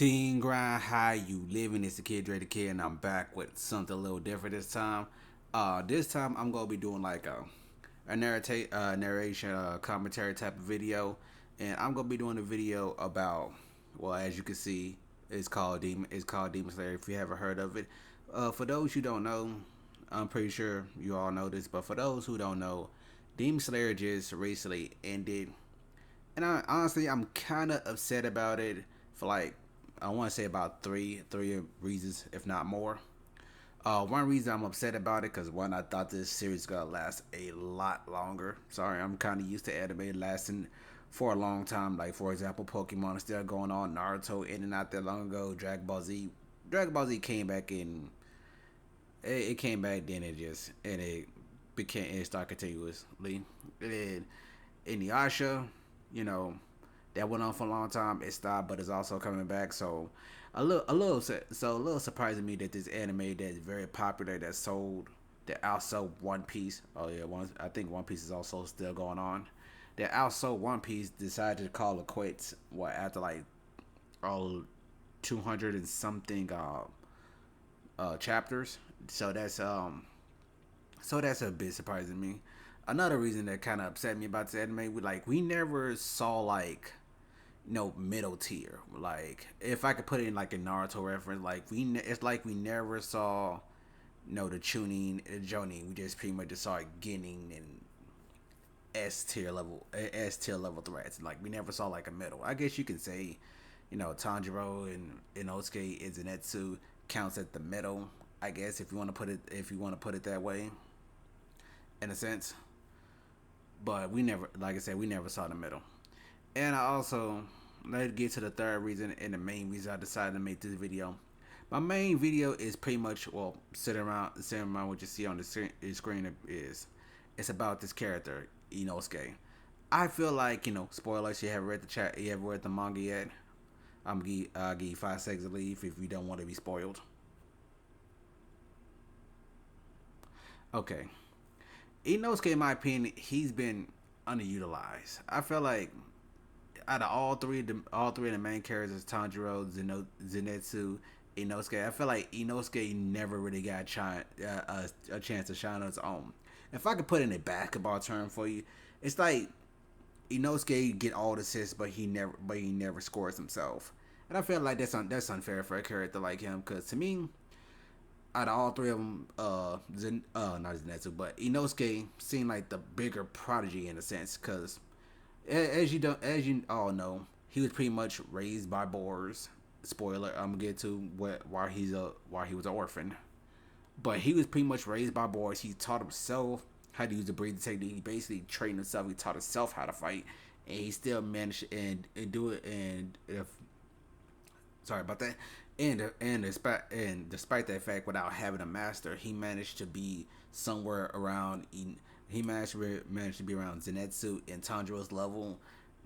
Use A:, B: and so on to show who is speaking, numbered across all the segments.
A: Teen grind, how you living? It's the kid Dre the Kid, and I'm back with something a little different this time. This time I'm gonna be doing like a narration, commentary type of video, and I'm gonna be doing a video about, well, as you can see, it's called Demon Slayer. If you haven't heard of it, for those who don't know, I'm pretty sure you all know this, but for those who don't know, Demon Slayer just recently ended, and honestly, I'm kind of upset about it for like, I want to say about three reasons, if not more. One reason I'm upset about it, because one, I thought this series was gonna last a lot longer. Sorry, I'm kind of used to anime lasting for a long time. Like, for example, Pokemon is still going on, Naruto in and out there long ago, Dragon Ball Z came back in. It came back then. It started continuously. And Inuyasha, you know, that went on for a long time. It stopped, but it's also coming back. So a little surprising me that this anime that's very popular, that outsold One Piece. Oh yeah, I think One Piece is also still going on. That outsold One Piece decided to call it quits. What, after like all 200 and something chapters. So that's a bit surprising to me. Another reason that kind of upset me about this anime, we never saw like no middle tier. Like, if I could put it in like a Naruto reference, it's like we never saw the tuning, Jonin. We just pretty much just saw getting and S tier level threats. Like, we never saw like a middle. I guess you can say, Tanjiro and Inosuke Izenetsu counts at the middle. I guess if you want to put it that way, in a sense. But we never, like I said, we never saw the middle. And I also, let's get to the third reason and the main reason I decided to make this video. My main video is pretty much, well, sitting around what you see on the screen is, it's about this character, Inosuke. I feel like, spoilers, you haven't read the manga yet. I'll give you 5 seconds to leave if you don't want to be spoiled. Okay. Inosuke, in my opinion, he's been underutilized. I feel like out of all three of the main characters, Tanjiro, Zenitsu, Inosuke, I feel like Inosuke never really got a chance to shine on his own. If I could put in a basketball term for you, it's like Inosuke get all the assists, but he never scores himself. And I feel like that's unfair for a character like him, because to me, out of all three of them, not Zenitsu, but Inosuke seemed like the bigger prodigy in a sense, because as you all know, he was pretty much raised by boars. Spoiler, I'm gonna get to why he was an orphan, but he was pretty much raised by boars. He taught himself how to use the breathing technique. He basically trained himself. He taught himself how to fight, and he still managed and do it. And if sorry about that. And despite that fact, without having a master, he managed to be somewhere around. He managed to be around Zenitsu and Tanjiro's level.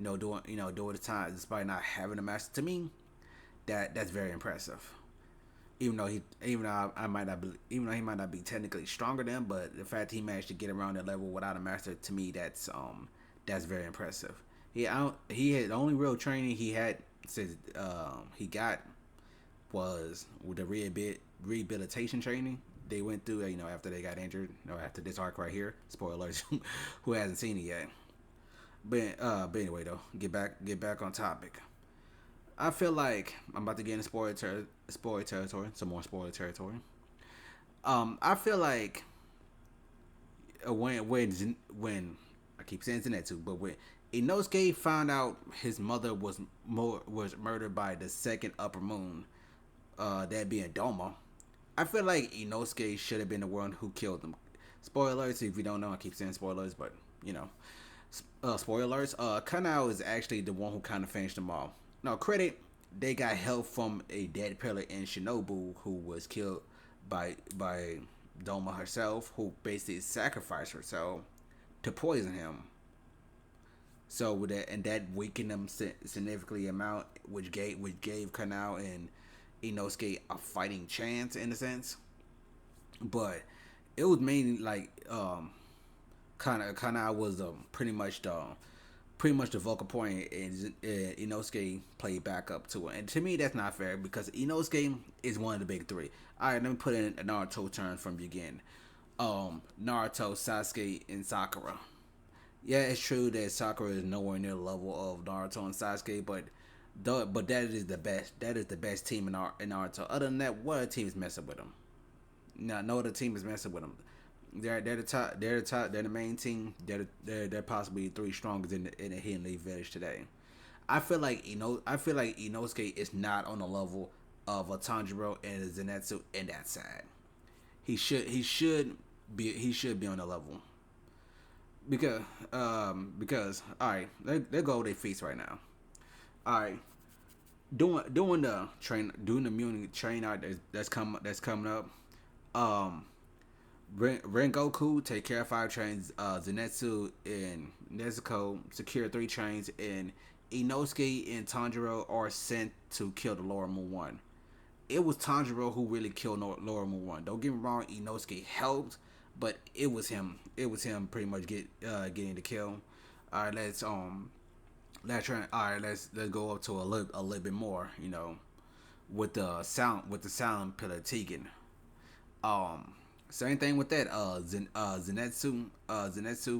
A: During the time, despite not having a master. To me, that's very impressive. Even though he might not be technically stronger than him, but the fact he managed to get around that level without a master, to me, that's very impressive. He had the only real training he had since he got was with the rehabilitation training they went through. After they got injured. After this arc right here. Spoilers, who hasn't seen it yet. But anyway, though, get back on topic. I feel like I'm about to get into spoiler territory. Some more spoiler territory. I feel like when I keep saying Zenitsu, but when Inosuke found out his mother was murdered by the second upper moon, that being Doma, I feel like Inosuke should have been the one who killed them. Spoilers, if you don't know, I keep saying spoilers, but spoilers. Kanao is actually the one who kind of finished them all. No credit, they got help from a dead pillar in Shinobu, who was killed by Doma herself, who basically sacrificed herself to poison him. So with that weakened them significantly amount, which gave Kanao and Inosuke a fighting chance in a sense. But it was mainly like Kanao was pretty much pretty much the vocal point, and Inosuke played back up to it. And to me, that's not fair because Inosuke is one of the big three. All right, let me put in a Naruto turn from the beginning. Naruto, Sasuke, and Sakura. Yeah, it's true that Sakura is nowhere near the level of Naruto and Sasuke, but that is the best. That is the best team in Naruto. Other than that, what other team is messing with them? No other team is messing with them. They're the top. They're the top. They're the main team. They're possibly three strongest in the Hidden Leaf Village today. I feel like Inosuke is not on the level of a Tanjiro and a Zenitsu in that side. He should be on the level because all right, they go with their feats right now. All right, doing the train doing the Munich train out that's coming up. Um, Rengoku take care of 5 trains. Zenitsu and Nezuko secure 3 trains, and Inosuke and Tanjiro are sent to kill the Lower Moon One. It was Tanjiro who really killed Lower Moon One. Don't get me wrong, Inosuke helped, but it was him. It was him pretty much getting the kill. All right, let's go up to a little bit more. With the sound pillar Tegan. Um, Same thing with that. Zenitsu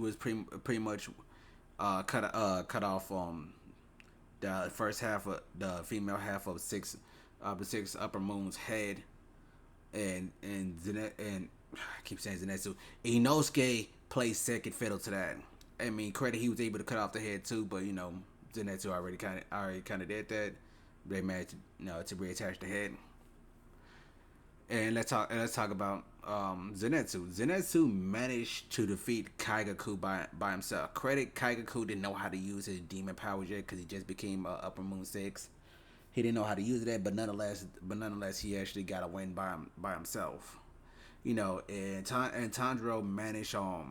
A: was pretty much cut off the first half of the female half of six upper moon's head, and I keep saying Zenitsu. Inosuke plays second fiddle to that. I mean, credit he was able to cut off the head too, but Zenitsu already kind of did that. They managed to reattach the head. And let's talk about Zenitsu. Zenitsu managed to defeat Kaigaku by himself. Credit Kaigaku didn't know how to use his demon powers yet because he just became Upper Moon 6. He didn't know how to use that, but nonetheless, he actually got a win by himself. And Tanjiro managed to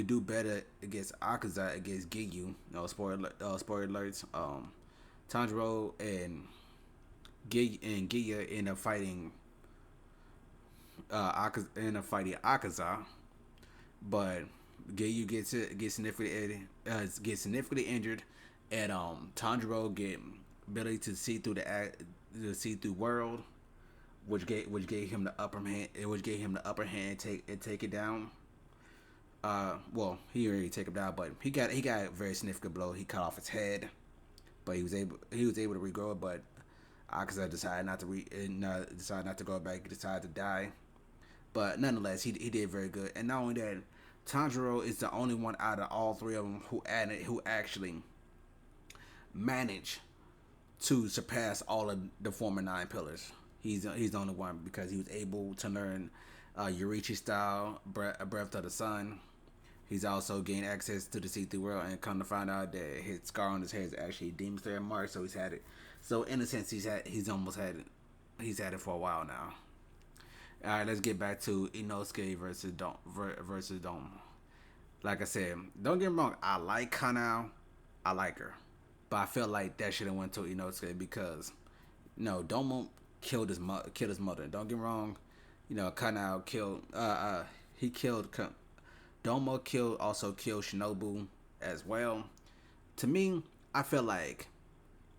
A: do better against Akaza against Giyu. Spoiler alerts. Tanjiro and Giya end up fighting Akaza, but Giyu gets significantly injured, and Tanjiro get ability to see through the see through world, which gave him the upper hand. Take it down. Well, he already take him down, but he got a very significant blow. He cut off his head, but he was able to regrow it. But Akaza decided not to go back. He decided to die. But nonetheless, he did very good. And not only that, Tanjiro is the only one out of all three of them who actually managed to surpass all of the former 9 pillars. He's the only one because he was able to learn Yurichi style, Breath of the Sun. He's also gained access to the see-through world, and come to find out that his scar on his head is actually Demon Slayer mark. So he's had it. So in a sense, he's had it for a while now. All right, let's get back to Inosuke versus Dom. Like I said, don't get me wrong. I like Kanao. I like her, but I feel like that should have went to Inosuke because Domo killed his mother. Don't get me wrong. Kanao killed. He killed. Domo also killed Shinobu as well. To me, I feel like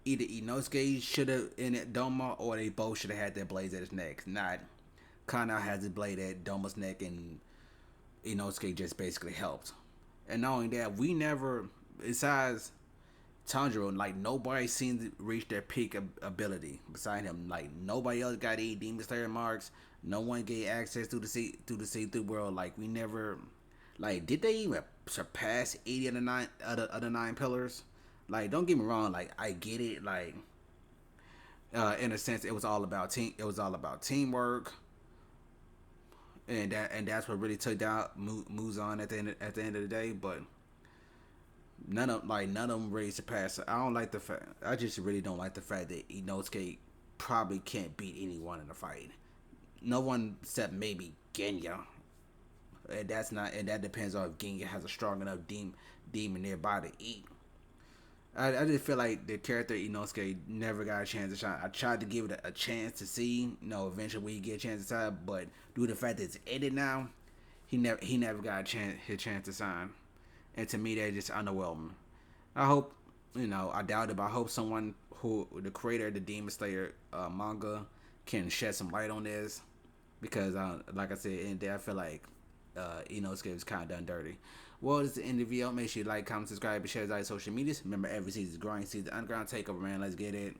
A: either Inosuke should have ended Domo, or they both should have had their blades at his neck. Not Kanao has his blade at Domo's neck, and Inosuke just basically helped. And not only that, we never, besides Tanjiro, like nobody seemed to reach their peak ability beside him. Like nobody else got any Demon Slayer marks. No one gave access to the see-through world. Like we never, like did they even surpass 80 of the other 9 pillars? Like don't get me wrong. Like I get it. Like in a sense, it was all about teamwork. And that's what really took down Muzan at the end of the day. But none of them really surpassed. I don't like the fact. I just really don't like the fact that Inosuke probably can't beat anyone in a fight. No one except maybe Genya. And that depends on if Genya has a strong enough demon nearby to eat. I just feel like the character Inosuke never got a chance to shine. I tried to give it a chance to see, eventually we get a chance to shine, but due to the fact that it's ended now, he never got his chance to shine. and to me, they're just underwhelming. I hope, I doubt it, but I hope someone who, the creator of the Demon Slayer manga, can shed some light on this because, like I said, in there, I feel like Inosuke was kind of done dirty. Well, this is the end of the video. Make sure you like, comment, subscribe, and share our social medias. Remember, every season is growing. Season underground takeover, man. Let's get it.